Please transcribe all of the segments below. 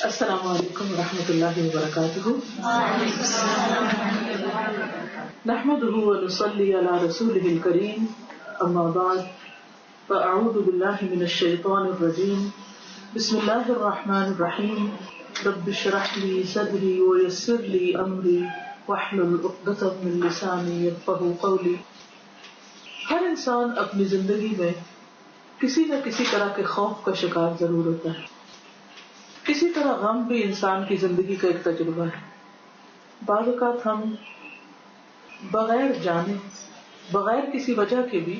السلام علیکم ورحمۃ اللہ وبرکاتہ. نحمده ونصلي على رسوله الكريم. اما بعد فاعوذ بالله من الشیطان الرجیم. بسم اللہ الرحمن الرحیم. رب اشرح لي صدری ويسر لي امری واحلل عقدۃ من لسانی یفقهوا قولی. ہر انسان اپنی زندگی میں کسی نہ کسی طرح کے خوف کا شکار ضرور ہوتا ہے. کسی طرح غم بھی انسان کی زندگی کا ایک تجربہ ہے. بعض اوقات ہم بغیر جانے بغیر کسی وجہ کے بھی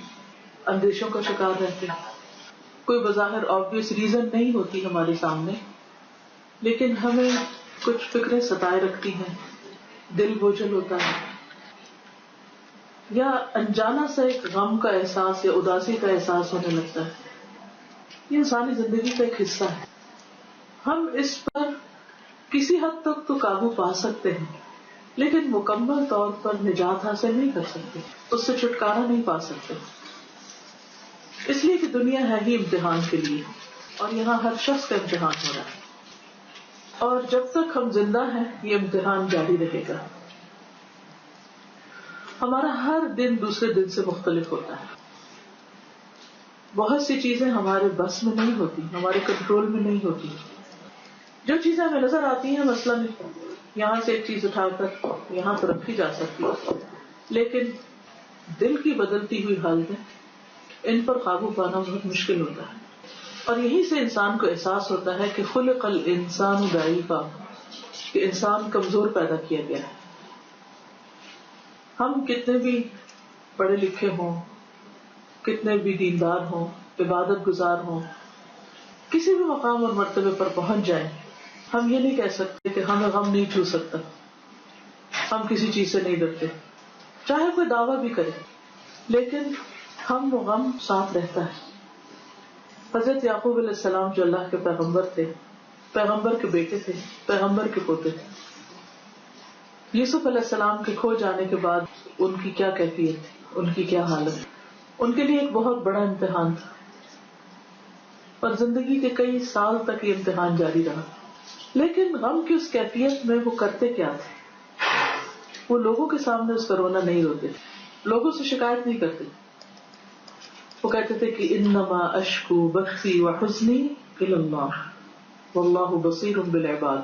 اندیشوں کا شکار رہتے ہیں. کوئی بظاہر آبویس ریزن نہیں ہوتی ہمارے سامنے، لیکن ہمیں کچھ فکریں ستائے رکھتی ہیں، دل بوجھل ہوتا ہے، یا انجانا سا ایک غم کا احساس یا اداسی کا احساس ہونے لگتا ہے. یہ انسانی زندگی کا ایک حصہ ہے. ہم اس پر کسی حد تک تو قابو پا سکتے ہیں، لیکن مکمل طور پر نجات حاصل نہیں کر سکتے، اس سے چھٹکارا نہیں پا سکتے. اس لیے کہ دنیا ہے ہی امتحان کے لیے، اور یہاں ہر شخص کا امتحان ہو رہا ہے، اور جب تک ہم زندہ ہیں یہ امتحان جاری رہے گا. ہمارا ہر دن دوسرے دن سے مختلف ہوتا ہے. بہت سی چیزیں ہمارے بس میں نہیں ہوتی، ہمارے کنٹرول میں نہیں ہوتی. جو چیزیں ہمیں نظر آتی ہیں، مثلاً یہاں سے ایک چیز اٹھا کر یہاں تو رکھی جا سکتی ہے، لیکن دل کی بدلتی ہوئی حالتیں، ان پر قابو پانا بہت مشکل ہوتا ہے. اور یہی سے انسان کو احساس ہوتا ہے کہ خلق الانسان ضعیفا، کہ انسان کمزور پیدا کیا گیا ہے. ہم کتنے بھی پڑھے لکھے ہوں، کتنے بھی دیندار ہوں، عبادت گزار ہوں، کسی بھی مقام اور مرتبے پر پہنچ جائیں، ہم یہ نہیں کہہ سکتے کہ ہمیں غم نہیں چھو سکتا، ہم کسی چیز سے نہیں ڈرتے، چاہے کوئی دعویٰ بھی کرے، لیکن ہم وہ غم ساتھ رہتا ہے. حضرت یعقوب علیہ السلام جو اللہ کے پیغمبر تھے، پیغمبر کے بیٹے تھے، پیغمبر کے پوتے تھے. یوسف علیہ السلام کے کھو جانے کے بعد ان کی کیا کیفیت تھی، ان کی کیا حالت، ان کے لیے ایک بہت بڑا امتحان تھا، اور زندگی کے کئی سال تک یہ امتحان جاری رہا. لیکن غم کی اس کیفیت میں وہ کرتے کیا تھے؟ وہ لوگوں کے سامنے اس کا رونا نہیں روتے تھے، لوگوں سے شکایت نہیں کرتے. وہ کہتے تھے کہ انما اشکو بثی وحزنی الی اللہ واللہ بصیر بالعباد،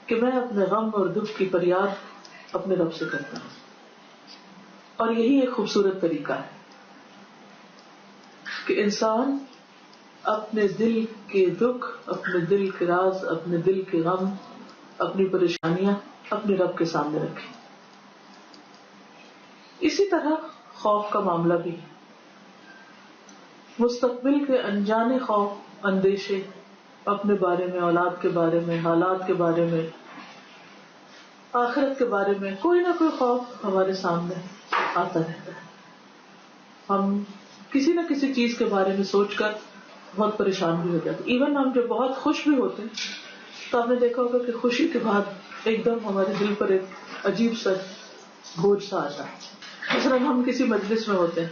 کہ میں اپنے غم اور دکھ کی فریاد اپنے رب سے کرتا ہوں. اور یہی ایک خوبصورت طریقہ ہے کہ انسان اپنے دل کے دکھ، اپنے دل کے راز، اپنے دل کے غم، اپنی پریشانیاں اپنے رب کے سامنے رکھے. اسی طرح خوف کا معاملہ بھی، مستقبل کے انجانے خوف، اندیشے، اپنے بارے میں، اولاد کے بارے میں، حالات کے بارے میں، آخرت کے بارے میں، کوئی نہ کوئی خوف ہمارے سامنے آتا رہتا ہے. ہم کسی نہ کسی چیز کے بارے میں سوچ کر بہت پریشان بھی ہو جاتے. ایون ہم جب بہت خوش بھی ہوتے ہیں تو آپ نے دیکھا ہوگا کہ خوشی کے بعد ایک دم ہمارے دل پر ایک عجیب سا بوجھ سا آتا ہے. مثلا ہم کسی مجلس میں ہوتے ہیں،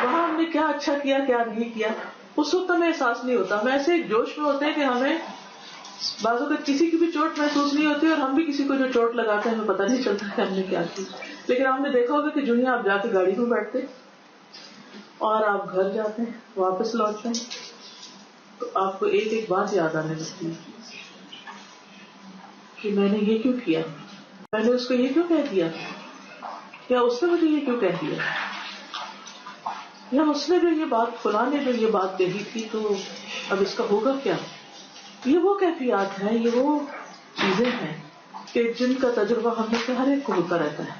وہاں ہم نے کیا اچھا کیا کیا نہیں کیا اس وقت ہمیں احساس نہیں ہوتا. ہم ایسے ایک جوش میں ہوتے ہیں کہ ہمیں بعض اوقات کسی کی بھی چوٹ محسوس نہیں ہوتی، اور ہم بھی کسی کو جو چوٹ لگاتے ہیں ہمیں پتہ نہیں چلتا کہ ہم نے کیا کی. لیکن آپ نے دیکھا ہوگا کہ جو ہی آپ جا کے گاڑی میں بیٹھتے اور آپ گھر جاتے ہیں، واپس لوٹتے ہیں، تو آپ کو ایک ایک بات یاد آنے لگتی ہے کہ میں نے یہ کیوں کیا، میں نے اس کو یہ کیوں کہہ دیا، یا اس نے مجھے یہ کیوں کہہ دیا، یا اس نے جو یہ بات، فلاں نے جو یہ بات کہی تھی، تو اب اس کا ہوگا کیا. یہ وہ کیفیات ہیں، یہ وہ چیزیں ہیں کہ جن کا تجربہ ہم میں سے ہر ایک کو ہوتا رہتا ہے.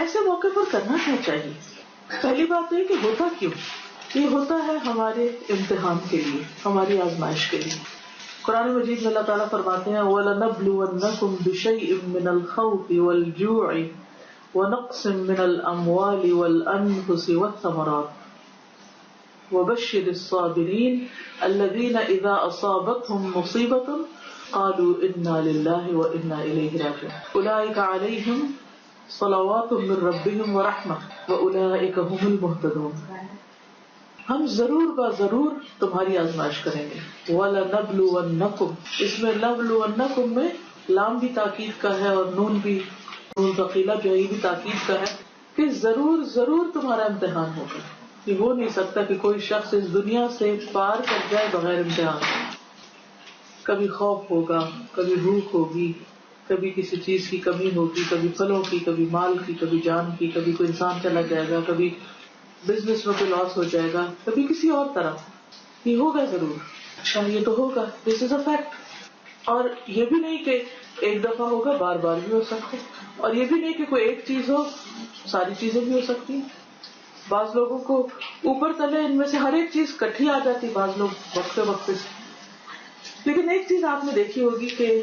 ایسے موقع پر کرنا کیا چاہیے؟ پہلی بات یہ کہ ہوتا کیوں؟ یہ ہوتا ہے ہمارے امتحان کے لیے، ہماری آزمائش کے لیے. قرآن مجید میں اللہ تعالیٰ فرماتے ہیں وَلَنَبْلُوَنَّكُمْ بِشَيْءٍ مِّنَ الْخَوْفِ وَالْجُوعِ وَنَقْصٍ مِّنَ الْأَمْوَالِ وَالْأَنفُسِ وَالثَّمَرَاتِ وَبَشِّرِ الصَّابِرِينَ الَّذِينَ إِذَا أَصَابَتْهُم مُّصِيبَةٌ قَالُوا إِنَّا لِلَّهِ وَإِنَّا إِلَيْهِ رَاجِعُونَ أُولَٰئِكَ عَلَيْهِمْ صَلَوَاتٌ مِّن رَّبِّهِمْ وَرَحْمَةٌ وَأُولَٰئِكَ هُمُ الْمُهْتَدُونَ. ہم ضرور ضرور تمہاری آزمائش کریں گے. وَلَنَبْلُوَنَّكُمْ، اس میں لَبْلُوَنَّكُمْ میں لام بھی تاکید کا ہے اور نون بھی، نون ثقیلہ جو ہے یہ بھی تاکید کا ہے کہ ضرور ضرور تمہارا امتحان ہوگا. یہ ہو نہیں سکتا کہ کوئی شخص اس دنیا سے پار کر جائے بغیر امتحان. کبھی خوف ہوگا، کبھی بھوک ہوگی، کبھی کسی چیز کی کمی ہوگی، کبھی پھلوں کی، کبھی مال کی، کبھی جان کی، کبھی کوئی انسان چلا جائے گا، کبھی بزنس میں کوئی لاس ہو جائے گا، کبھی کسی اور طرح. یہ ہوگا ضرور. اچھا یہ تو ہوگا، دس از اے فیکٹ. اور یہ بھی نہیں کہ ایک دفعہ ہوگا، بار بار بھی ہو سکتا ہے. اور یہ بھی نہیں کہ کوئی ایک چیز ہو، ساری چیزیں بھی ہو سکتی ہیں. بعض لوگوں کو اوپر تلے ان میں سے ہر ایک چیز کٹھی آ جاتی، بعض لوگ وقت سے. لیکن ایک چیز آپ نے دیکھی ہوگی کہ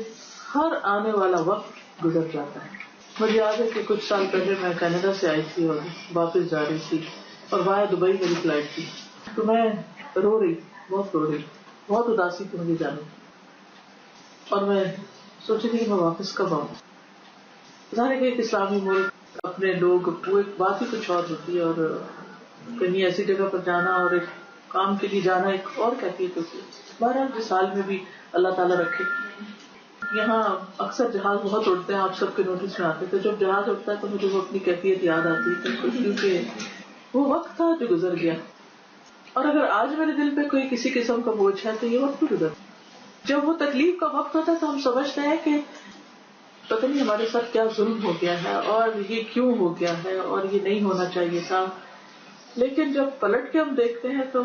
ہر آنے والا وقت گزر جاتا ہے. مجھے یاد ہے کہ کچھ سال پہلے میں کینیڈا سے آئی تھی اور واپس جا رہی تھی اور وہاں دبئی میری فلائٹ تھی. تو میں رو رہی، بہت اداسی تھی مجھے جانے کی. اور میں سوچی تھی کہ میں واپس کب آؤں. ظاہر ہے کہ ایک اسلامی ملک، اپنے لوگ، وہ ایک بات ہی کچھ اور ہوتی ہے، اور کہیں ایسی جگہ پر جانا اور ایک کام کے لیے جانا ایک اور کیفیت ہوتی ہے. بہرحال جس حال میں بھی اللہ تعالیٰ رکھے. یہاں اکثر جہاز بہت اڑتے ہیں، آپ سب کے نوٹس میں آتے تھے. جب جہاز اڑتا ہے تو مجھے وہ اپنی کیفیت یاد آتی ہے کیونکہ وہ وقت تھا جو گزر گیا. اور اگر آج میرے دل پہ کوئی کسی قسم کا بوجھ ہے تو یہ وقت بھی گزر. جب وہ تکلیف کا وقت ہوتا ہے تو ہم سمجھتے ہیں کہ پتہ نہیں ہمارے ساتھ کیا ظلم ہو گیا ہے اور یہ کیوں ہو گیا ہے اور یہ نہیں ہونا چاہیے تھا. لیکن جب پلٹ کے ہم دیکھتے ہیں تو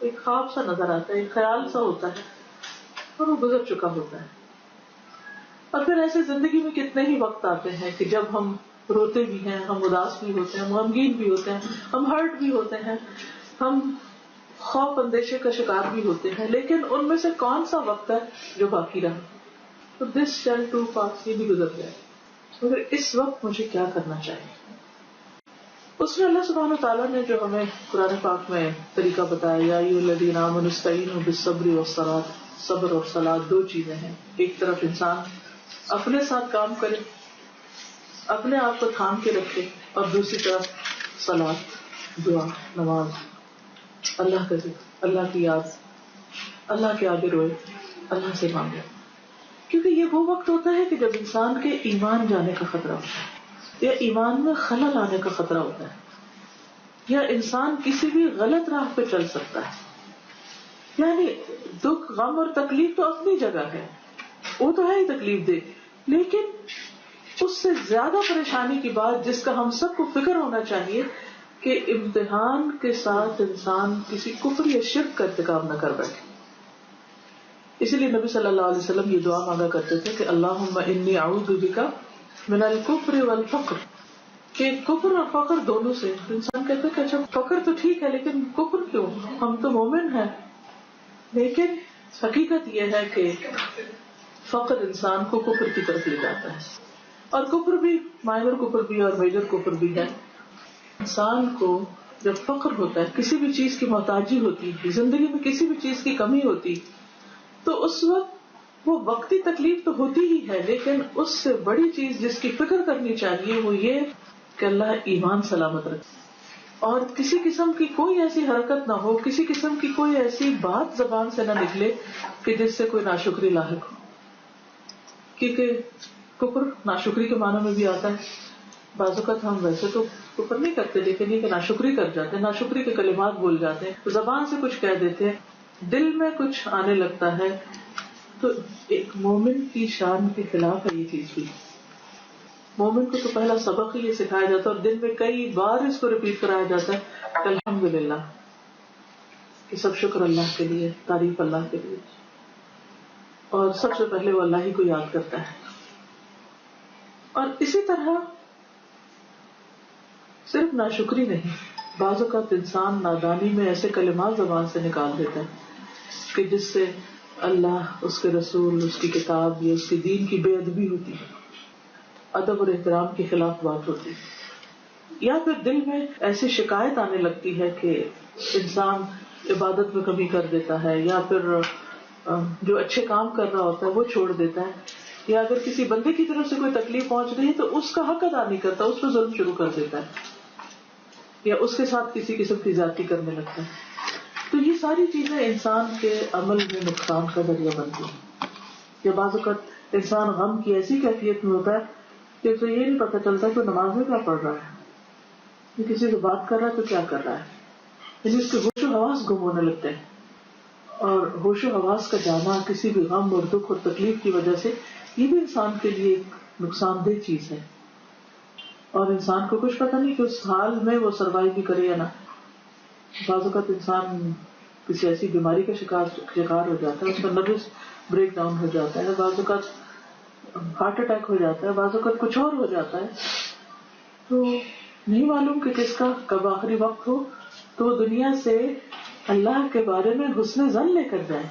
ایک خواب سا نظر آتا ہے، ایک خیال سا ہوتا ہے اور وہ گزر چکا ہوتا ہے. اور پھر ایسے زندگی میں کتنے ہی وقت آتے ہیں کہ جب ہم روتے بھی ہیں، ہم اداس بھی ہوتے ہیں، ہم غمگین بھی ہوتے ہیں، ہم ہرٹ بھی ہوتے ہیں، ہم خوف اندیشے کا شکار بھی ہوتے ہیں. لیکن ان میں سے کون سا وقت ہے جو باقی رہا؟ تو دس شیل ٹو پاس، یہ بھی گزر جائے. مگر اس وقت مجھے کیا کرنا چاہیے؟ اس میں اللہ سبحانہ تعالیٰ نے جو ہمیں قرآن پاک میں طریقہ بتایا، یا ایھا الذین آمنوا استعینوا بالصبر والصلاۃ، صبر اور صلاۃ دو چیزیں ہیں. ایک طرف انسان اپنے ساتھ کام کرے، اپنے آپ کو تھام کے رکھے، اور دوسری طرف صلاۃ، دعا، نماز، اللہ کا ذکر، اللہ کی یاد، اللہ کے آگے روئے، اللہ سے مانگے. کیونکہ یہ وہ وقت ہوتا ہے کہ جب انسان کے ایمان جانے کا خطرہ ہوتا ہے، یا ایمان میں خلل آنے کا خطرہ ہوتا ہے، یا انسان کسی بھی غلط راہ پہ چل سکتا ہے. یعنی دکھ، غم اور تکلیف تو اپنی جگہ ہے، وہ تو ہے ہی تکلیف دہ، لیکن اس سے زیادہ پریشانی کی بات جس کا ہم سب کو فکر ہونا چاہیے کہ امتحان کے ساتھ انسان کسی کفر یا شرک کا ارتکاب نہ کر بیٹھے. اسی لیے نبی صلی اللہ علیہ وسلم یہ دعا مانگا کرتے تھے کہ اللہم انی اعوذ بک من الکفر والفقر، کہ کفر اور فقر دونوں سے. انسان کہتا ہے کہ اچھا فقر تو ٹھیک ہے لیکن کفر کیوں؟ ہم تو مومن ہیں. لیکن حقیقت یہ ہے کہ فقر انسان کو کفر کی طرف لے جاتا ہے، اور کفر بھی مائنر کفر بھی اور میجر کفر بھی ہے. انسان کو جب فقر ہوتا ہے، کسی بھی چیز کی محتاجی ہوتی، زندگی میں کسی بھی چیز کی کمی ہوتی، تو اس وقت وہ وقتی تکلیف تو ہوتی ہی ہے، لیکن اس سے بڑی چیز جس کی فکر کرنی چاہیے وہ یہ کہ اللہ ایمان سلامت رکھے، اور کسی قسم کی کوئی ایسی حرکت نہ ہو، کسی قسم کی کوئی ایسی بات زبان سے نہ نکلے کہ جس سے کوئی ناشکری لاحق ہو. کیونکہ کفر ناشکری کے معنی میں بھی آتا ہے. بعض اوقات ہم ویسے تو کفر نہیں کرتے لیکن یہ کہ ناشکری کر جاتے ہیں، ناشکری کے کلمات بول جاتے ہیں، زبان سے کچھ کہہ دیتے ہیں، دل میں کچھ آنے لگتا ہے. تو ایک مومن کی شان کے خلاف ہے یہ چیز بھی. مومن کو تو پہلا سبق ہی یہ سکھایا جاتا ہے اور دن میں کئی بار اس کو ریپیٹ کرایا جاتا ہے کہ الحمدللہ، کہ سب شکر اللہ کے لیے، تعریف اللہ کے لیے، اور سب سے پہلے وہ اللہ ہی کو یاد کرتا ہے. اور اسی طرح صرف ناشکری نہیں، بعض اوقات انسان نادانی میں ایسے کلمات زبان سے نکال دیتا ہے کہ جس سے اللہ، اس کے رسول، اس کی کتاب یا اس کے دین کی بے ادبی ہوتی ہے، ادب اور احترام کے خلاف بات ہوتی ہے. یا پھر دل میں ایسی شکایت آنے لگتی ہے کہ انسان عبادت میں کمی کر دیتا ہے، یا پھر جو اچھے کام کر رہا ہوتا ہے وہ چھوڑ دیتا ہے، یا اگر کسی بندے کی طرف سے کوئی تکلیف پہنچ رہی ہے تو اس کا حق ادا نہیں کرتا، اس پہ ظلم شروع کر دیتا ہے، یا اس کے ساتھ کسی قسم کی زیادتی کرنے لگتا ہے. ساری چیزیں انسان کے عمل میں نقصان کا ذریعہ بنتی ہیں. کہ بعض اوقات انسان غم کی ایسی کیفیت میں ہوتا ہے کہ اسے یہ نہیں پتہ چلتا کہ نماز میں کیا پڑھ رہا ہے, یہ کسی سے بات کر رہا ہے تو کیا کر رہا ہے. یعنی اس کے ہوش و حواس گم ہونے لگتے ہیں, اور ہوش و حواس کا جانا کسی بھی غم اور دکھ اور تکلیف کی وجہ سے یہ بھی انسان کے لیے ایک نقصان دہ چیز ہے. اور انسان کو کچھ پتہ نہیں کہ اس حال میں وہ سروائیو بھی کرے یا نہ. بعض اوقات انسان کسی ایسی بیماری کا شکار ہو جاتا ہے, اس کا نروس بریک ڈاؤن ہو جاتا ہے, بعض اوقات ہارٹ اٹیک ہو جاتا ہے, بعض اوقات کچھ اور ہو جاتا ہے, تو نہیں معلوم کہ کس کا کب آخری وقت ہو, تو دنیا سے اللہ کے بارے میں حسن ظن لے کر جائے,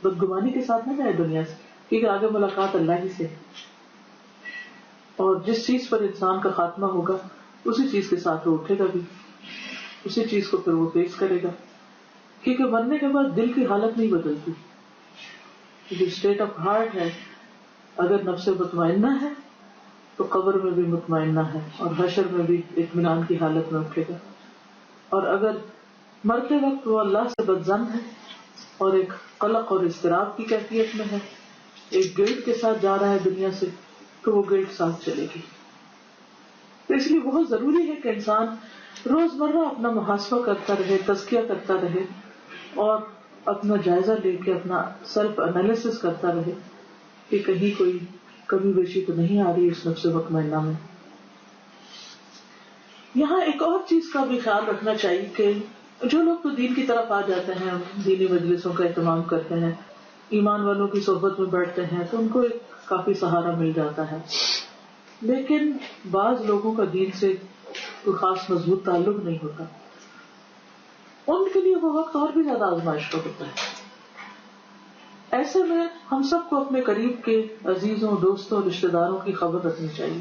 بدگمانی کے ساتھ نہ جائے دنیا سے, کیونکہ آگے ملاقات اللہ ہی سے. اور جس چیز پر انسان کا خاتمہ ہوگا اسی چیز کے ساتھ وہ اٹھے گا بھی, اسی چیز کو پھر وہ فیس کرے گا. کیونکہ مرنے کے بعد دل کی حالت نہیں بدلتی, جو اسٹیٹ آف ہارٹ ہے, اگر نفس مطمئنہ ہے تو قبر میں بھی مطمئنہ ہے اور حشر میں بھی اطمینان کی حالت میں اٹھے گا. اور اگر مرتے وقت وہ اللہ سے بدظن ہے اور ایک قلق اور اضطراب کی کیفیت میں ہے, ایک گلٹ کے ساتھ جا رہا ہے دنیا سے, تو وہ گلٹ ساتھ چلے گی. تو اس لیے بہت ضروری ہے کہ انسان روزمرہ اپنا محاسبہ کرتا رہے, تزکیہ کرتا رہے, اور اپنا جائزہ لے کے اپنا سیلف انالیسس کرتا رہے کہ کہیں کوئی کمی بیشی تو نہیں آ رہی اس نفس مطمئنہ میں. یہاں ایک اور چیز کا بھی خیال رکھنا چاہیے کہ جو لوگ تو دین کی طرف آ جاتے ہیں, دینی مجلسوں کا اہتمام کرتے ہیں, ایمان والوں کی صحبت میں بیٹھتے ہیں, تو ان کو ایک کافی سہارا مل جاتا ہے. لیکن بعض لوگوں کا دین سے کوئی خاص مضبوط تعلق نہیں ہوتا, ان کے لیے وہ وقت اور بھی زیادہ آزمائش کا ہوتا ہے. ایسے میں ہم سب کو اپنے قریب کے عزیزوں, دوستوں, رشتے داروں کی خبر رکھنی چاہیے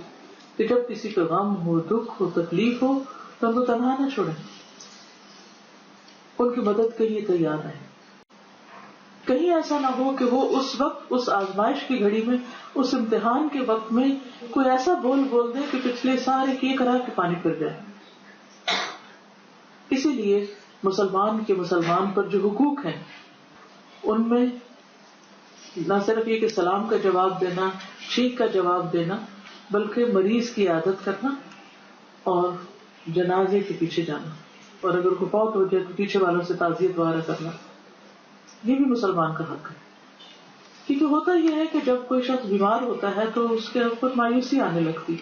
کہ جب کسی پہ غم ہو, دکھ ہو, تکلیف ہو, تو ان کو تنہا نہ چھوڑیں, ان کی مدد کے لیے تیار رہیں. کہیں ایسا نہ ہو کہ وہ اس وقت, اس آزمائش کی گھڑی میں, اس امتحان کے وقت میں کوئی ایسا بول دے کہ پچھلے سارے کیے کرا کے پانی پھر جائے. اسی لیے مسلمان پر جو حقوق ہیں ان میں نہ صرف یہ کہ سلام کا جواب دینا, چھینک کا جواب دینا, بلکہ مریض کی عیادت کرنا اور جنازے کے پیچھے جانا, اور اگر کوئی فوت ہو جائے تو پیچھے والوں سے تعزیت وغیرہ کرنا, یہ بھی مسلمان کا حق ہے. کیونکہ ہوتا یہ ہے کہ جب کوئی شخص بیمار ہوتا ہے تو اس کے اوپر مایوسی آنے لگتی,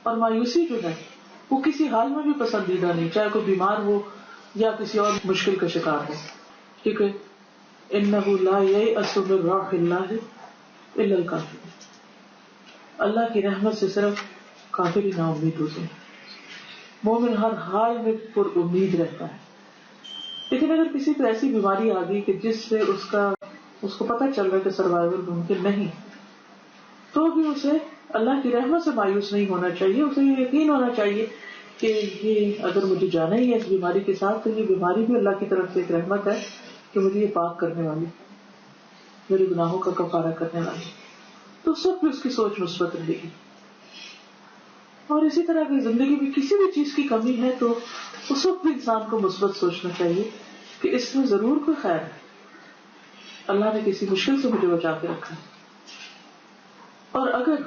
اور مایوسی جو ہے وہ کسی حال میں بھی پسندیدہ نہیں, چاہے کوئی بیمار ہو یا کسی اور مشکل کا شکار ہے. کیونکہ انہ لا ییأس من روح اللہ الا الکافرون, اللہ کی رحمت سے صرف کافر ہی نا امید ہوتے ہیں. مومن ہر حال میں پر امید رہتا ہے. لیکن اگر کسی کو ایسی بیماری آ گئی کہ جس سے اس کو پتہ چل رہا ہے کہ سروائیول ممکن نہیں, تو بھی اسے اللہ کی رحمت سے مایوس نہیں ہونا چاہیے. اسے یہ یقین ہونا چاہیے کہ یہ اگر مجھے جانا ہی ہے اس بیماری کے ساتھ, تو یہ بیماری بھی اللہ کی طرف سے ایک رحمت ہے کہ مجھے یہ پاک کرنے والی, میرے گناہوں کا کفارہ کرنے والی. تو اس وقت بھی اس کی سوچ مثبت رہے گی. اور اسی طرح اگر زندگی میں کسی بھی چیز کی کمی ہے تو اس وقت بھی انسان کو مثبت سوچنا چاہیے کہ اس میں ضرور کوئی خیر ہے, اللہ نے کسی مشکل سے مجھے بچا کے رکھا ہے. اور اگر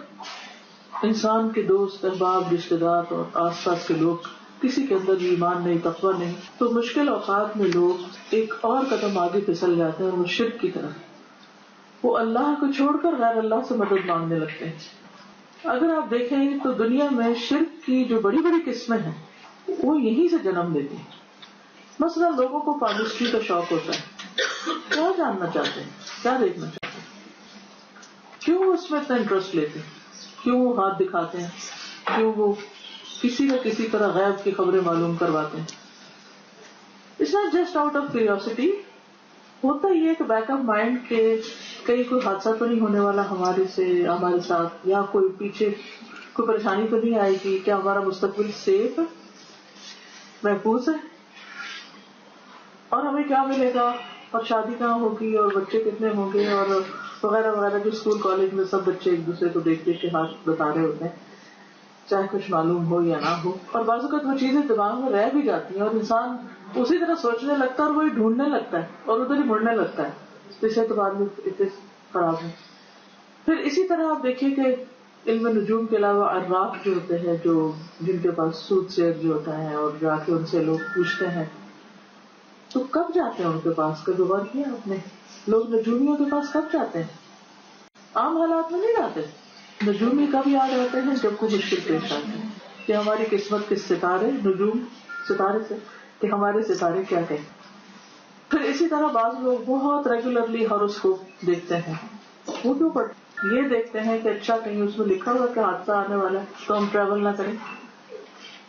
انسان کے دوست, احباب, رشتے دار اور آس پاس کے لوگ کسی کے اندر ایمان نہیں, تقویٰ نہیں, تو مشکل اوقات میں لوگ ایک اور قدم آگے پھسل جاتے ہیں, اور وہ شرک کی طرف, وہ اللہ کو چھوڑ کر غیر اللہ سے مدد مانگنے لگتے ہیں. اگر آپ دیکھیں تو دنیا میں شرک کی جو بڑی بڑی قسمیں ہیں وہ یہیں سے جنم لیتی ہیں. مثلا لوگوں کو پاگلسٹی کا شوق ہوتا ہے, کیا جاننا چاہتے ہیں, کیا دیکھنا چاہتے ہیں, کیوں اس میں اتنا انٹرسٹ لیتے ہیں, کیوں وہ ہاتھ دکھاتے ہیں, کیوں وہ کسی نہ کسی طرح غیب کی خبریں معلوم کرواتے ہیں. It's not just out of curiosity. ہوتا یہ کہ بیک آف مائنڈ کے کہیں کوئی حادثہ تو نہیں ہونے والا ہمارے ساتھ, یا کوئی پیچھے کوئی پریشانی تو نہیں آئے گی, کیا ہمارا مستقبل سیف ہے, محفوظ ہے, اور ہمیں کیا ملے گا, اور شادی کہاں ہوگی, اور بچے کتنے ہوں گے, اور وغیرہ وغیرہ. جو اسکول کالج میں سب بچے ایک دوسرے کو دیکھ دیکھ کے ہاتھ بتا رہے ہوتے ہیں. چاہے کچھ معلوم ہو یا نہ ہو. اور بعض اوقات وہ چیزیں دماغ میں رہ بھی جاتی ہیں اور انسان اسی طرح سوچنے لگتا ہے اور وہی ڈھونڈنے لگتا ہے اور ادھر ہی مڑنے لگتا ہے. اس اعتبار میں اتنے خراب ہے. پھر اسی طرح آپ دیکھیے کہ علم نجوم کے علاوہ عراف جو ہوتے ہیں, جو جن کے پاس سود سیر جو ہوتا ہے اور جا کے ان سے لوگ پوچھتے ہیں, تو کب جاتے ہیں ان کے پاس؟ کبھی غور کیا آپ نے؟ لوگ نجومیوں کے پاس کب جاتے ہیں؟ عام حالات میں نہیں جاتے. نجومی کب یاد آتے ہیں؟ جب کوئی مشکل پیش آتی ہے کہ ہماری قسمت کے ستارے, نجوم ستارے سے, کہ ہمارے ستارے کیا کہیں. پھر اسی طرح بعض لوگ بہت ریگولرلی ہاروسکوپ دیکھتے ہیں. وہ کیوں پڑھتے؟ یہ دیکھتے ہیں کہ اچھا کہیں اس میں لکھا ہوا کہ حادثہ آنے والا ہے تو ہم ٹریول نہ کریں.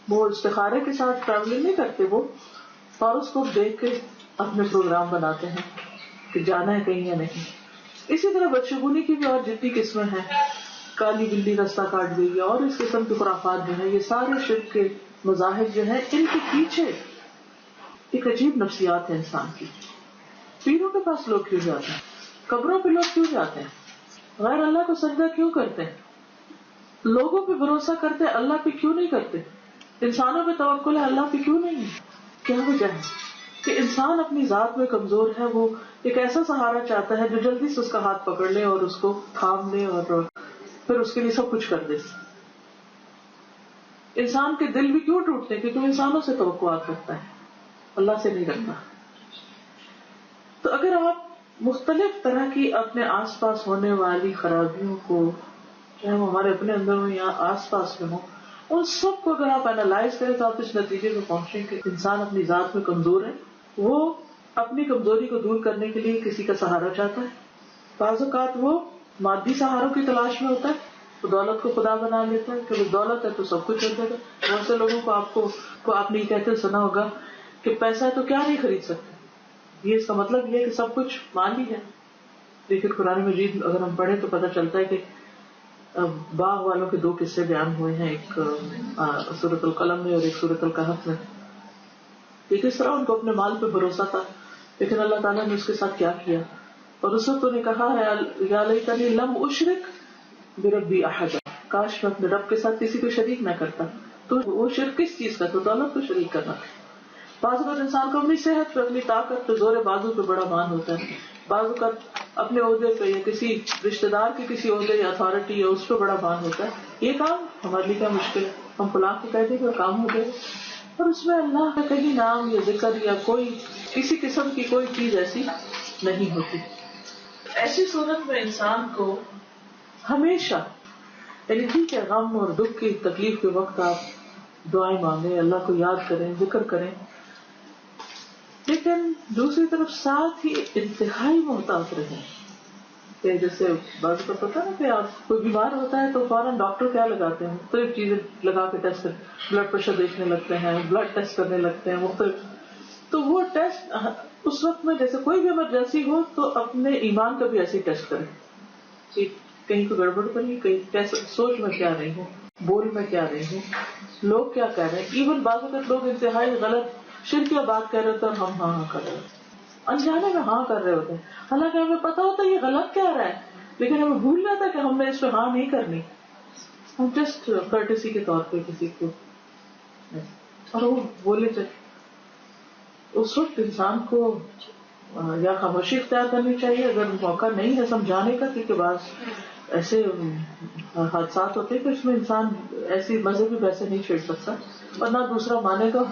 وہ استخارے کے ساتھ ٹریولنگ نہیں کرتے, وہ ہاروسکوپ دیکھ کے اپنے پروگرام بناتے ہیں کہ جانا ہے کہیں یا نہیں. اسی طرح بدشگونی کی بھی اور جتنی قسمیں ہیں, کالی بلی رستہ کاٹ گئی اور اس قسم کے خرافات جو ہیں, یہ سارے شرک کے مذاہب جو ہیں, ان کے پیچھے ایک عجیب نفسیات ہے انسان کی. پیروں کے پاس لوگ کیوں جاتے ہیں؟ قبروں پہ لوگ کیوں جاتے ہیں؟ غیر اللہ کو سجدہ کیوں کرتے ہیں؟ لوگوں پہ بھروسہ کرتے ہیں, اللہ پہ کیوں نہیں کرتے؟ انسانوں پہ توکل ہے, اللہ پہ کیوں نہیں ہے؟ کیا وجہ ہے کہ انسان اپنی ذات میں کمزور ہے, وہ ایک ایسا سہارا چاہتا ہے جو جلدی سے اس کا ہاتھ پکڑ لے اور اس کو تھام لے اور پھر اس کے لیے سب کچھ کر دے. انسان کے دل بھی کیوں ٹوٹتے ہیں؟ کیونکہ انسانوں سے توقعات رکھتا ہے, اللہ سے نہیں رکھتا. تو اگر آپ مختلف طرح کی اپنے آس پاس ہونے والی خرابیوں کو, چاہے وہ ہمارے اپنے اندر ہوں یا آس پاس میں ہوں, ان سب کو اگر آپ اینالائز کریں تو آپ اس نتیجے میں پہنچیں کہ انسان اپنی ذات میں کمزور ہے. وہ اپنی کمزوری کو دور کرنے کے لیے کسی کا سہارا چاہتا ہے. بعض اوقات وہ مادی سہاروں کی تلاش میں ہوتا ہے, تو دولت کو خدا بنا لیتا ہے کہ وہ دولت ہے تو سب کچھ ہو جائے گا. بہت سے لوگوں کو آپ نے یہ کہتے سنا ہوگا کہ پیسہ ہے تو کیا نہیں خرید سکتے. یہ اس کا مطلب یہ ہے کہ سب کچھ مال ہی ہے. لیکن قرآن مجید اگر ہم پڑھیں تو پتہ چلتا ہے کہ باغ والوں کے 2 قصے بیان ہوئے ہیں, ایک سورۃ القلم میں اور ایک سورۃ الکہف میں. کہ کس طرح ان کو اپنے مال پہ بھروسہ تھا, لیکن اللہ تعالیٰ نے اس کے ساتھ کیا کیا. اور اس وقت انہیں کہا ہے یا لیتنی لم اشرک بربی احدا, کاش میں اپنے رب کے ساتھ کسی کو شریک نہ کرتا. تو وہ شرک کس چیز کا تھا؟ دولت کو شریک کرنا. بعض اوقات انسان کو اپنی صحت پہ, اپنی طاقت پہ, زور بازو پہ بڑا مان ہوتا ہے. بعض اوقات اپنے عہدے پہ یا کسی رشتے دار کے کسی عہدے یا اتھارٹی یا اس پہ بڑا مان ہوتا ہے. یہ کام ہمارے لیے کیا مشکل ہے, ہم فلاں کو کہہ دیں کہ کام ہو گئے, اور اس میں اللہ کا کہیں نام یا ذکر یا کوئی کسی قسم کی کوئی چیز ایسی نہیں ہوتی. ایسی صورت میں انسان کو ہمیشہ, یعنی ٹھیک ہے غم اور دکھ کی تکلیف کے وقت آپ دعائیں مانگیں, اللہ کو یاد کریں, ذکر کریں, لیکن دوسری طرف ساتھ ہی انتہائی محتاط رہیں. کہ جیسے بعض کو پتا نا کہ آپ کوئی بیمار ہوتا ہے تو فوراً ڈاکٹر کیا لگاتے ہیں, مختلف چیزیں لگا کے ٹیسٹ کرتے, بلڈ پریشر دیکھنے لگتے ہیں, بلڈ ٹیسٹ کرنے لگتے ہیں مختلف. تو وہ ٹیسٹ اس وقت میں جیسے کوئی بھی ایمرجنسی ہو تو اپنے ایمان کا بھی ایسے ٹیسٹ کریں کہ کہیں کو گڑبڑ تو نہیں, کہیں سوچ میں کیا رہی ہوں, بول میں کیا رہی ہوں, لوگ کیا کہہ رہے ہیں. ایون بعض اوقات لوگ انتہائی غلط شرکیہ بات کہہ رہے ہوتے ہیں اور ہم ہاں کر رہے ہوتے ہیں, انجانے میں ہاں کر رہے ہوتے ہیں, حالانکہ ہمیں پتا ہوتا ہے یہ غلط کہہ رہا ہے, لیکن ہمیں بھول جاتا ہے کہ ہم نے اس پہ ہاں نہیں کرنی. ہم جسٹ کرٹسی کے طور پہ کسی کو, اور وہ بولے چلے. اس وقت انسان کو یا خاموشی اختیار کرنی چاہیے اگر موقع نہیں ہے سمجھانے کا, کیونکہ بعض ایسے حادثات ہوتے ہیں کہ اس میں انسان ایسی مذہبی بحثیں نہیں چھیڑ سکتا, اور نہ دوسرا مانے گا,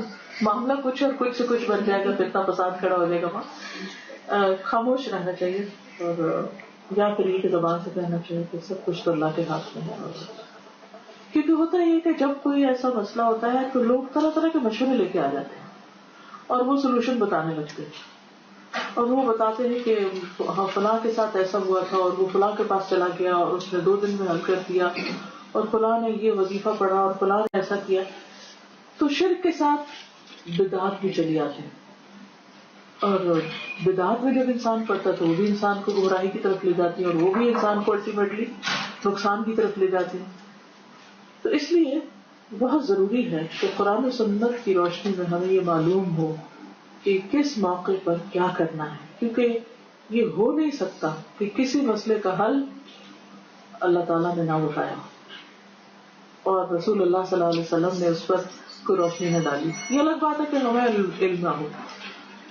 معاملہ کچھ اور کچھ سے کچھ بن جائے گا, فتنہ فساد کھڑا ہو جائے گا. وہاں خاموش رہنا چاہیے, اور یا پھر یہ کہ زبان سے کہنا چاہیے کہ سب کچھ تو اللہ کے ہاتھ میں ہے. کیونکہ ہوتا یہ کہ جب کوئی ایسا مسئلہ ہوتا ہے تو لوگ طرح طرح کے مشورے لے کے آ جاتے ہیں اور وہ سولوشن بتانے لگتے ہیں, اور وہ بتاتے ہیں کہ ہاں فلاں کے ساتھ ایسا ہوا تھا اور وہ فلاں کے پاس چلا گیا اور اس نے 2 دن میں حل کر دیا, اور فلاں نے یہ وظیفہ پڑھا اور فلاں نے ایسا کیا. تو شرک کے ساتھ بدعات بھی چلی آتی ہیں, اور بدعات میں جب انسان پڑتا تو وہ بھی انسان کو گمراہی کی طرف لے جاتی ہے, اور وہ بھی انسان کو الٹیمیٹلی نقصان کی طرف لے جاتی ہے. تو اس لیے بہت ضروری ہے کہ قرآن و سنت کی روشنی میں ہمیں یہ معلوم ہو کہ کس موقع پر کیا کرنا ہے, کیونکہ یہ ہو نہیں سکتا کہ کسی مسئلے کا حل اللہ تعالیٰ نے نہ اٹھایا. اور رسول اللہ صلی اللہ علیہ وسلم نے اس پر کوئی روشنی نہ ڈالی. یہ الگ بات ہے کہ ہمیں علم نہ ہو,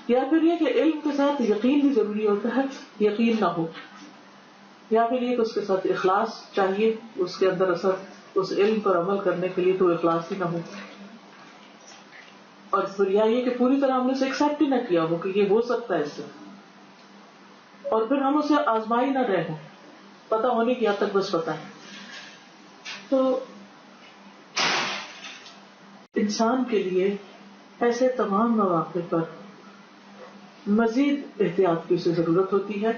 یا پھر یہ کہ علم کے ساتھ یقین بھی ضروری ہوتا ہے, یقین نہ ہو, یا پھر یہ کہ اس کے ساتھ اخلاص چاہیے, اس کے اندر اثر اس علم پر عمل کرنے کے لیے تو اخلاص ہی نہ ہو, اور پھر یہ کہ پوری طرح ہم نے اسے ایکسپٹ ہی نہ کیا ہو کہ یہ ہو سکتا ہے اس سے, اور پھر ہم اسے آزما ہی نہ رہے ہوں, پتہ ہونے کی حد تک بس پتہ ہے. تو انسان کے لیے ایسے تمام مواقع پر مزید احتیاط کی اسے ضرورت ہوتی ہے,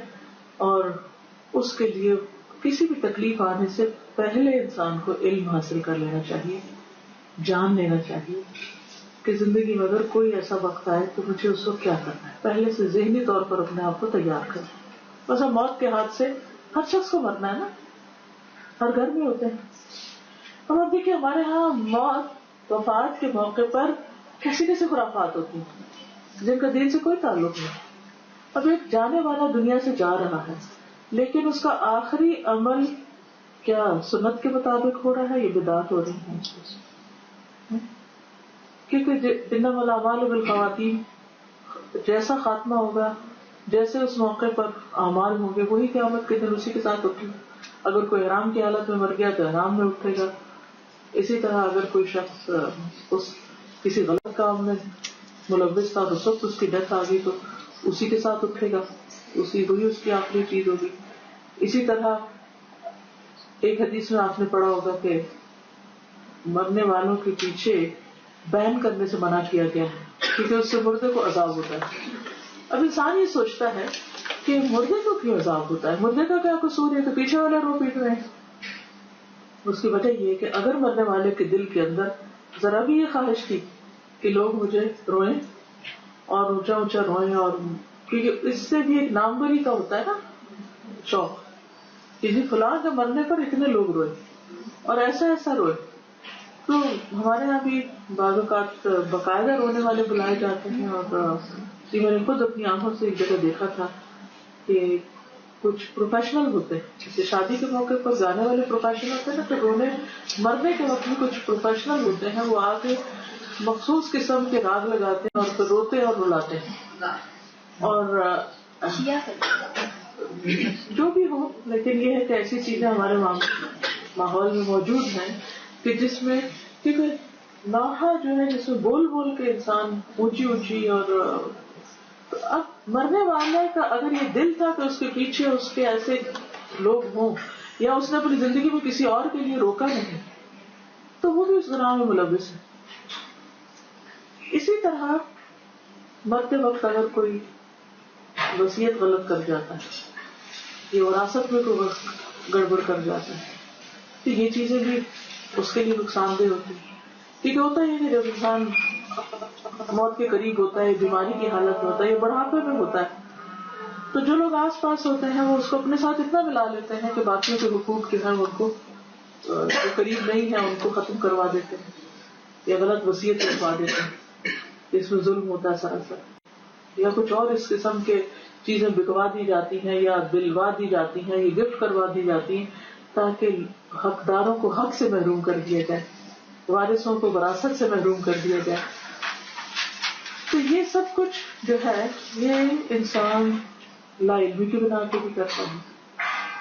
اور اس کے لیے کسی بھی تکلیف آنے سے پہلے انسان کو علم حاصل کر لینا چاہیے, جان لینا چاہیے کہ زندگی میں اگر کوئی ایسا وقت آئے تو مجھے اس وقت کیا کرنا ہے, پہلے سے ذہنی طور پر اپنے آپ کو تیار کریں. بس موت کے ہاتھ سے ہر شخص کو مرنا ہے نا, ہر گھر میں ہوتے ہیں. اب آپ دیکھیے ہمارے ہاں موت وفات کے موقع پر کیسے کیسے خرافات ہوتی ہیں جن کا دین سے کوئی تعلق نہیں. اب ایک جانے والا دنیا سے جا رہا ہے, لیکن اس کا آخری عمل کیا سنت کے مطابق ہو رہا ہے, یہ بدعت ہو رہی ہے. کیونکہ انما الاعمال بالخواتیم, جیسا خاتمہ ہوگا, جیسے اس موقع پر اعمال ہوں گے, وہی قیامت کے دن اسی کے ساتھ اٹھے. اگر کوئی احرام کی حالت میں مر گیا تو احرام میں اٹھے گا, اسی طرح اگر کوئی شخص اس کسی غلط کام میں ملوث تھا تو اس وقت اس کی ڈیتھ آ گئی تو اسی کے ساتھ اٹھے گا, وہی اس کی آخری چیز ہوگی. اسی طرح ایک حدیث میں آپ نے پڑھا ہوگا کہ مرنے والوں کے پیچھے بین کرنے سے منع کیا گیا ہے, کیونکہ اس سے مردے کو عذاب ہوتا ہے. اب انسان یہ سوچتا ہے کہ مردے کو کیوں عذاب ہوتا ہے, مردے کا کیا قصور ہے, تو پیچھے والے رو پیٹ رہے ہیں. اس کی وجہ یہ ہے کہ اگر مرنے والے کے دل کے اندر ذرا بھی یہ خواہش تھی کہ لوگ مجھے روئیں اور اونچا اونچا روئیں, اور کیونکہ اس سے بھی ایک ناموری کا ہوتا ہے نا شوق, کہ جی فلاں کے مرنے پر اتنے لوگ روئے اور ایسا ایسا روئے. تو ہمارے یہاں بھی بعض اوقات باقاعدہ رونے والے بلائے جاتے ہیں, اور میں نے خود اپنی آنکھوں سے ایک جگہ دیکھا تھا کہ کچھ پروفیشنل ہوتے ہیں, جیسے شادی کے موقع پر گانے والے پروفیشنل ہوتے ہیں نا, تو رونے مرنے کے وقت میں کچھ پروفیشنل ہوتے ہیں, وہ آگے مخصوص قسم کے راگ لگاتے ہیں اور پھر روتے اور رلاتے ہیں. اور جو بھی ہو, لیکن یہ ہے کہ ایسی چیزیں ہمارے ماحول میں موجود ہیں کہ جس میں کیونکہ نوحہ جو ہے جس میں بول بول کے انسان اونچی اونچی, اور اب مرنے والے کا اگر یہ دل تھا کہ اس کے پیچھے اس کے ایسے لوگ ہوں, یا اس نے اپنی زندگی میں کسی اور کے لیے روکا نہیں, تو وہ بھی اس گناہ میں ملوث ہے. اسی طرح مرتے وقت اگر کوئی وصیت غلط کر جاتا ہے, یہ وراثت میں کوئی گڑبڑ کر جاتا ہے, تو یہ چیزیں بھی اس کے لیے نقصان دہ ہوتی ہے. کیونکہ ہوتا ہے کہ جب انسان موت کے قریب ہوتا ہے, بیماری کی حالت میں ہوتا ہے, یا بڑھاپے میں ہوتا ہے, تو جو لوگ آس پاس ہوتے ہیں وہ اس کو اپنے ساتھ اتنا ملا لیتے ہیں کہ باقیوں کے حقوق کے ہیں ان کو جو قریب نہیں ہے ان کو ختم کروا دیتے ہیں, یا غلط وصیت لکھوا دیتے ہیں, اس میں ظلم ہوتا ہے سراسر, یا کچھ اور اس قسم کے چیزیں بکوا دی جاتی ہیں یا دلوا دی جاتی ہیں, یا گفٹ کروا دی جاتی ہیں تاکہ حقداروں کو حق سے محروم کر دیا جائے, وارثوں کو وراثت سے محروم کر دیا جائے. تو یہ سب کچھ جو ہے یہ انسان لا علمی کی بنا پہ بھی کرتا ہے,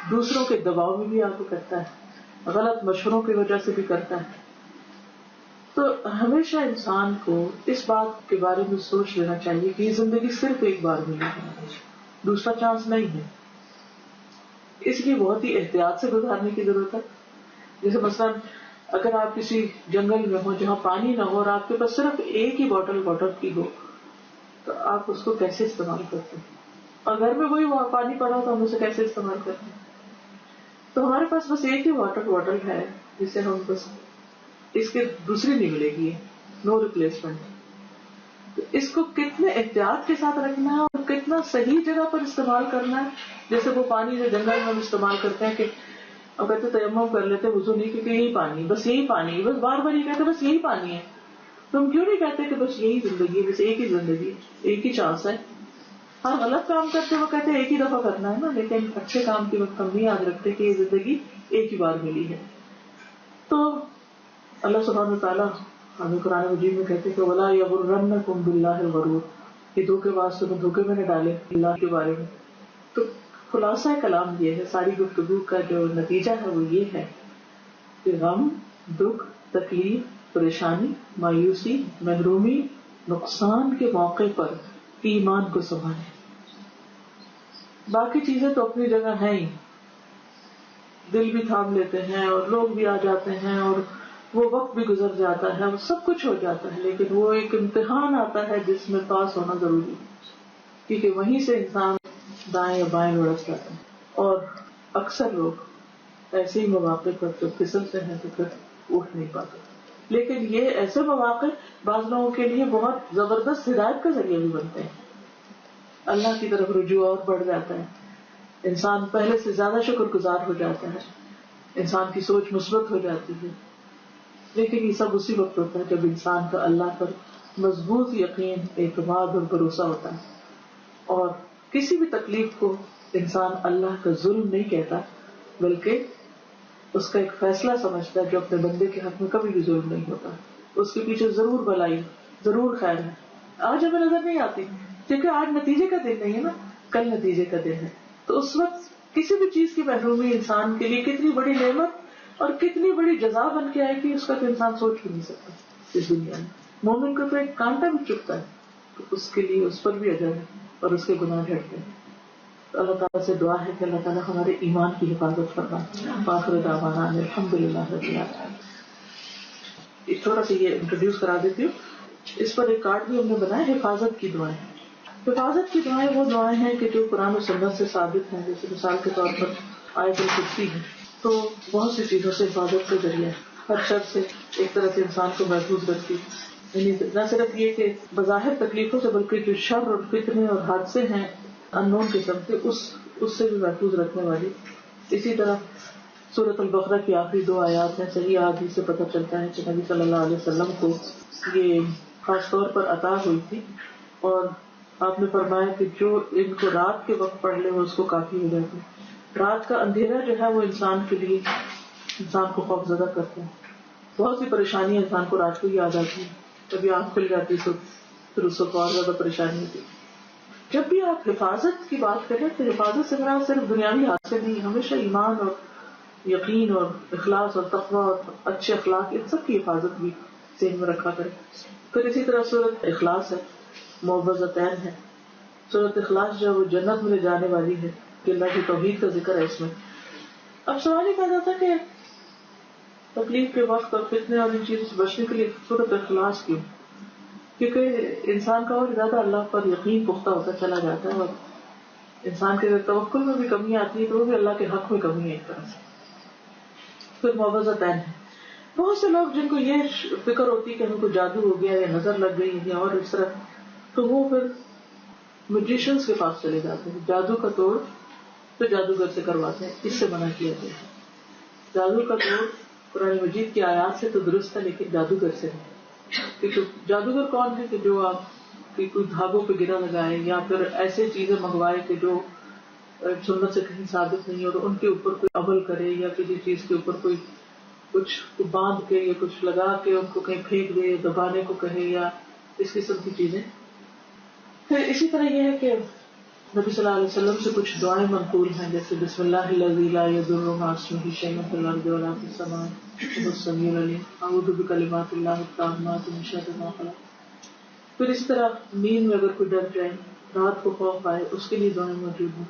دوسروں کے دباؤ میں بھی آ کے کرتا ہے, غلط مشوروں کی وجہ سے بھی کرتا ہے. تو ہمیشہ انسان کو اس بات کے بارے میں سوچ لینا چاہیے کہ یہ زندگی صرف ایک بار ملے گی, دوسرا چانس نہیں ہے. اس لیے بہت ہی احتیاط سے گزارنے کی ضرورت ہے. جیسے مثلا اگر آپ کسی جنگل میں ہو جہاں پانی نہ ہو اور آپ کے پاس صرف ایک ہی بوتل کی ہو, تو آپ اس کو کیسے استعمال کرتے ہیں, اور گھر میں وہی پانی پڑا تو ہم اسے کیسے استعمال کرتے ہیں. تو ہمارے پاس بس ایک ہی بوتل ہے جسے ہم بس اس کے دوسری نہیں ملے گی, نو ریپلیسمنٹ. تو اس کو کتنے احتیاط کے ساتھ رکھنا ہے اور کتنا صحیح جگہ پر استعمال کرنا ہے. جیسے وہ پانی جو جنگل میں ہم استعمال کرتے ہیں کہ اب کہتے تیمم کر لیتے وضو نہیں کیونکہ یہی پانی, بس یہی پانی, بس بار بار یہ کہتے بس یہی پانی ہے. تو ہم کیوں نہیں کہتے کہ بس یہی زندگی ہے, بس ایک ہی زندگی, ایک ہی چانس ہے. ہر غلط کام کرتے وہ کہتے ایک ہی دفعہ کرنا ہے نا, لیکن اچھے کام کے وقت ہم نہیں یاد رکھتے کہ یہ زندگی ایک ہی بار ملی ہے. تو اللہ سبحانہ تعالیٰ ہمیں قرآن مجید میں کہتے ہیں کہ وَلَا يَغُرَّنَّكُمْ بِاللَّهِ الْغَرُورُ، یہ دھوکے باز تمہیں دھوکے میں نہ ڈالے اللہ کے بارے میں. تو خلاصہ کلام یہ ہے، ساری گفتگو کا جو نتیجہ ہے وہ یہ ہے کہ غم، دکھ، تکلیف، پریشانی، مایوسی، محرومی، نقصان کے موقع پر ایمان کو سنبھالیں. باقی چیزیں تو اپنی جگہ ہیں ہی، دل بھی تھام لیتے ہیں اور لوگ بھی آ جاتے ہیں اور وہ وقت بھی گزر جاتا ہے، وہ سب کچھ ہو جاتا ہے، لیکن وہ ایک امتحان آتا ہے جس میں پاس ہونا ضروری ہے، کیونکہ وہیں سے انسان دائیں یا بائیں لڑک جاتا ہے. اور اکثر لوگ ایسے ہی مواقع پر جب پھسلتے ہیں تو پھر اٹھ نہیں پاتے. لیکن یہ ایسے مواقع بعض لوگوں کے لیے بہت زبردست ہدایت کا ذریعہ بھی بنتے ہیں. اللہ کی طرف رجوع اور بڑھ جاتا ہے، انسان پہلے سے زیادہ شکر گزار ہو جاتا ہے، انسان کی سوچ مثبت ہو جاتی ہے. لیکن یہ سب اسی وقت ہوتا ہے جب انسان کا اللہ پر مضبوط یقین، اعتماد اور بھروسہ ہوتا ہے. اور کسی بھی تکلیف کو انسان اللہ کا ظلم نہیں کہتا، بلکہ اس کا ایک فیصلہ سمجھتا ہے جو اپنے بندے کے حق میں کبھی بھی ظلم نہیں ہوتا. اس کے پیچھے ضرور بھلائی، ضرور خیر ہے. آج ہمیں نظر نہیں آتی کیونکہ آج نتیجے کا دن نہیں ہے نا، کل نتیجے کا دن ہے. تو اس وقت کسی بھی چیز کی محرومی انسان کے لیے کتنی بڑی نعمت اور کتنی بڑی جزا بن کے آئے گی، اس کا تو انسان سوچ بھی نہیں سکتا. اس دنیا میں مومن کو تو ایک کانٹا بھی چبھتا ہے تو اس کے لیے اس پر بھی اجر ہے اور اس کے گناہ جھڑتے ہیں. تو اللہ تعالیٰ سے دعا ہے کہ اللہ تعالیٰ ہمارے ایمان کی حفاظت فرمائے. آخر دعوانا الحمدللہ رب العالمین. ایک تھوڑا سا یہ انٹروڈیوس کرا دیتی ہوں. اس پر ایک کارڈ بھی ہم نے بنایا، حفاظت کی دعائیں. حفاظت کی دعائیں وہ دعائیں ہیں کہ جو قرآن و سنت سے ثابت ہیں. جیسے مثال کے طور پر آیت الکرسی ہے تو بہت سی چیزوں سے حفاظت کا ذریعہ ہے. ہر شر سے ایک طرح سے انسان کو محفوظ رکھتی، یعنی نہ صرف یہ کہ بظاہر تکلیفوں سے بلکہ جو شر اور فتنے اور حادثے ہیں ان نون قسم کے، اس سے بھی محفوظ رکھنے والی. اسی طرح سورۃ البقرہ کی آخری 2 آیات ہیں. صحیح حدیث سے پتہ چلتا ہے کہ نبی صلی اللہ علیہ وسلم کو یہ خاص طور پر عطا ہوئی تھی اور آپ نے فرمایا کہ جو ان کو رات کے وقت پڑھ لے وہ اس کو کافی ہو جاتی. رات کا اندھیرا جو ہے وہ انسان کے لیے انسان کو خوف زدہ کرتا ہے. بہت سی پریشانی انسان کو رات کو ہی یاد آتی ہے. کبھی آنکھ کھل جاتی تو پھر اس کو اور زیادہ پریشانی ہوتی. جب بھی آپ حفاظت کی بات کریں تو حفاظت سے مراد صرف دنیاوی حادثے نہیں، ہمیشہ ایمان اور یقین اور اخلاص اور تقوی اور اچھے اخلاق، ان سب کی حفاظت بھی ذہن میں رکھا کریں. پھر اسی طرح سورۃ اخلاص ہے، معوذتین ہے. سورۃ اخلاص جو ہے وہ جنت میں لے جانے والی ہے کہ اللہ کی توحید کا ذکر ہے اس میں. اب سوال یہ پیدا ہوتا ہے کہ تکلیف کے وقت اور فتنے اور ان چیزوں سے بچنے کے لیے سورۃ اخلاص کیوں؟ کیونکہ انسان کا اور زیادہ اللہ پر یقین پختہ ہوتا چلا جاتا ہے اور انسان کے توکل میں بھی کمی آتی ہے تو وہ بھی اللہ کے حق میں کمی ہے ایک طرح سے. پھر معوذتین ہے. بہت سے لوگ جن کو یہ فکر ہوتی ہے کہ ہم کو جادو ہو گیا یا نظر لگ گئی یا اور اس طرح، تو وہ پھر میوزیشینس کے پاس چلے جاتے ہیں. جادو کا توڑ تو جادوگر سے کرواتے ہیں، اس سے منع کیا گیا ہے. جادو کا توڑ قرآن مجید کی آیات سے تو درست ہے لیکن جادوگر سے نہیں. کیونکہ جادوگر کون ہے کہ جو آپ کی کوئی دھاگوں پہ گرا لگائے یا پھر ایسے چیزیں منگوائے کہ جو سنت سے کہیں ثابت نہیں اور ان کے اوپر کوئی عمل کرے یا کسی چیز کے اوپر کوئی کچھ باندھ کے یا کچھ لگا کے ان کو کہیں پھینک دے، دبانے کو کہے یا اس قسم کی چیزیں. پھر اسی طرح یہ ہے کہ نبی صلی اللہ علیہ وسلم سے کچھ دعائیں منقول ہیں جیسے بسم اللہ الذی لا یضر مع اسمہ شیء فی الارض ولا فی السماء وهو السمیع العلیم اعوذ بکلمات اللہ التامات من شر ما خلق. پھر اس طرح نیند میں اگر کوئی ڈر جائے، رات کو خوف آئے، اس کے لیے دعائیں موجود ہیں.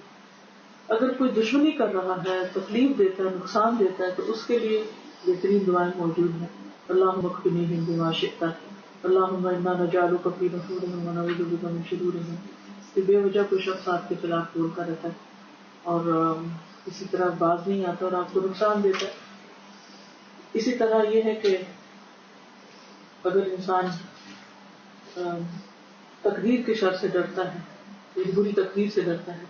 اگر کوئی دشمنی کر رہا ہے، تکلیف دیتا ہے، نقصان دیتا ہے تو اس کے لیے بہترین دعائیں موجود ہیں. اللہم اکفنیہم بما شئت، اللہم انا نجعلک فی نحورہم ونعوذ بک من شرورہم. کہ بے وجہ کوئی شخص آپ کے خلاف بولتا رہتا ہے اور کسی طرح باز نہیں آتا اور آپ کو نقصان دیتا ہے. اسی طرح یہ ہے کہ اگر انسان تقدیر کے شر سے ڈرتا ہے، ایک بری تقدیر سے ڈرتا ہے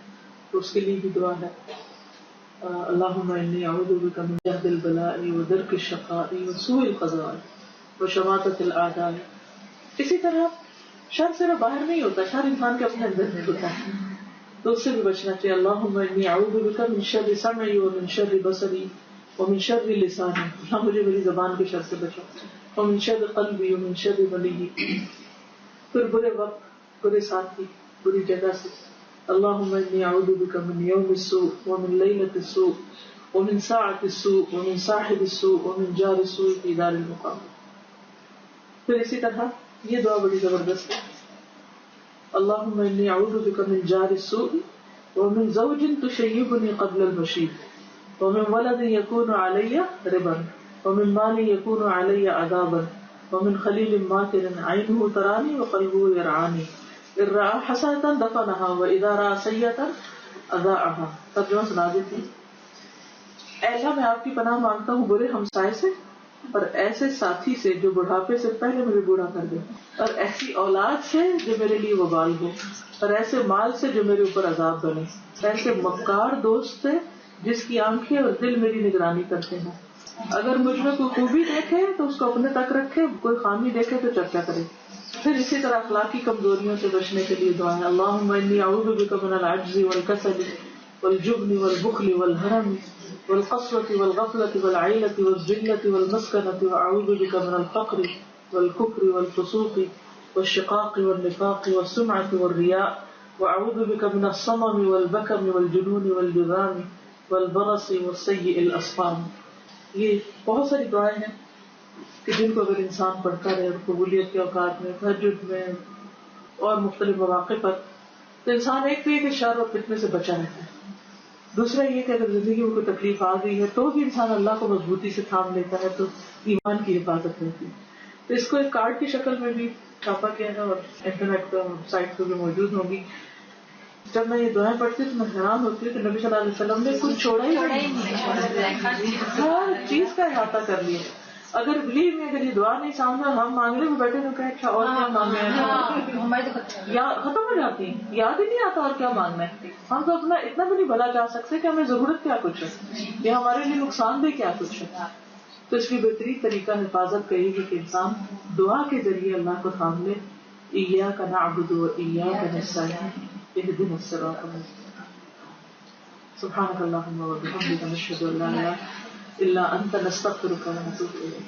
تو اس کے لیے بھی دعا ہے اللہم انی اعوذ بک من جہد البلاء ودرک الشقاء وسوء القضاء وشماتۃ الاعداء. اسی طرح شر صرف باہر نہیں ہوتا، شر انسان کے اپنے اندر میں ہوتا ہے تو اس سے بھی بچنا چاہیے. اللہم انی اعوذ بک من شر سمعی ومن شر بصری ومن شر لسانی، اللہ مجھے میری زبان کے شر سے بچا، ومن شر قلبی ومن شر منی، پھر برے وقت، برے ساتھی، بری جگہ سے، اللہم انی اعوذ بک من یوم السوء ومن لیلۃ السوء ومن ساعۃ السوء ومن صاحب السوء ومن جار السوء فی دار المقام۔ پھر اسی طرح یہ دعا بڑی زبردست ہے، اللہم انی اعوذ بک من جار السوء ومن زوج تشیبنی قبل المشیب ومن ولد یکون علی ربا ومن مال یکون علی عذابا ومن خلیل ماکر عینہ ترانی وقلبہ یرعانی اذ رأى حسنة دفنها وإذا رأى سیئة اضاعها۔ ترجمہ سنا دیتی۔ اے اللہ میں آپ کی پناہ مانگتا ہوں برے ہمسائے سے اور ایسے ساتھی سے جو بڑھاپے سے پہلے مجھے بوڑھا کر دے، اور ایسی اولاد سے جو میرے لیے وبال ہو، اور ایسے مال سے جو میرے اوپر عذاب بنے، ایسے مکار دوست سے جس کی آنکھیں اور دل میری نگرانی کرتے ہیں۔ اگر مجھ میں کوئی خوبی دیکھے تو اس کو اپنے تک رکھے، کوئی خامی دیکھے تو چرچا کرے۔ پھر اسی طرح اخلاقی کمزوریوں سے بچنے کے لیے دعا ہے، اللہم انی اعوذ بک من العجز والکسل والجبن والبخل والحرم والقسوة والغفلة والعیلة والذلة والمسکنة واعوذ بک من الفقر والکفر والفسوق والشقاق والنفاق والسمعة والریاء واعوذ بک من الصمم والبکم والجنون والجذام والبرص والسیئ الاسقام۔ یہ بہت ساری دعائیں ہیں کہ جن کو اگر انسان پڑھتا رہے اور قبولیت کے اوقات میں، تہجد میں اور مختلف مواقع پر، تو انسان ایک تو یہ کہ شر اور فتنے سے بچا رہتا ہے، دوسرا یہ کہ اگر زندگی میں کوئی تکلیف آ گئی ہے تو بھی انسان اللہ کو مضبوطی سے تھام لیتا ہے تو ایمان کی حفاظت ہوتی ہے۔ تو اس کو ایک کارڈ کی شکل میں بھی چھاپا گیا ہے اور انٹرنیٹ پر سائٹ پہ بھی موجود ہوگی۔ جب میں یہ دعائیں پڑھتی ہوں تو میں حیران ہوتی ہوں کہ نبی صلی اللہ علیہ وسلم نے کچھ چھوڑا ہی نہیں، ہر چیز کا احاطہ کر لیا۔ اگر بلیو میں اگر یہ دعا نہیں سامنے ہم مانگنے میں بیٹھے تو کہ اچھا اور کیا مانگنا ہے، یا ختم ہو جاتی ہیں، یاد ہی نہیں آتا اور کیا مانگنا ہے۔ ہم تو اپنا اتنا بھی نہیں بھلا چاہ سکتے کہ ہمیں ضرورت کیا کچھ ہے یا ہمارے لیے نقصان دہ کیا کچھ ہے۔ تو اس کی بہترین طریقہ حفاظت کا یہ ہے کہ انسان دعا کے ذریعے اللہ کو تھام لے، ایاک نعبد و ایاک نستعین اہدنا الصراط المستقیم۔ سبحانک اللہم و بحمدک نشہد ان لا الہ الا انت نستغفرک و نتوب الیک۔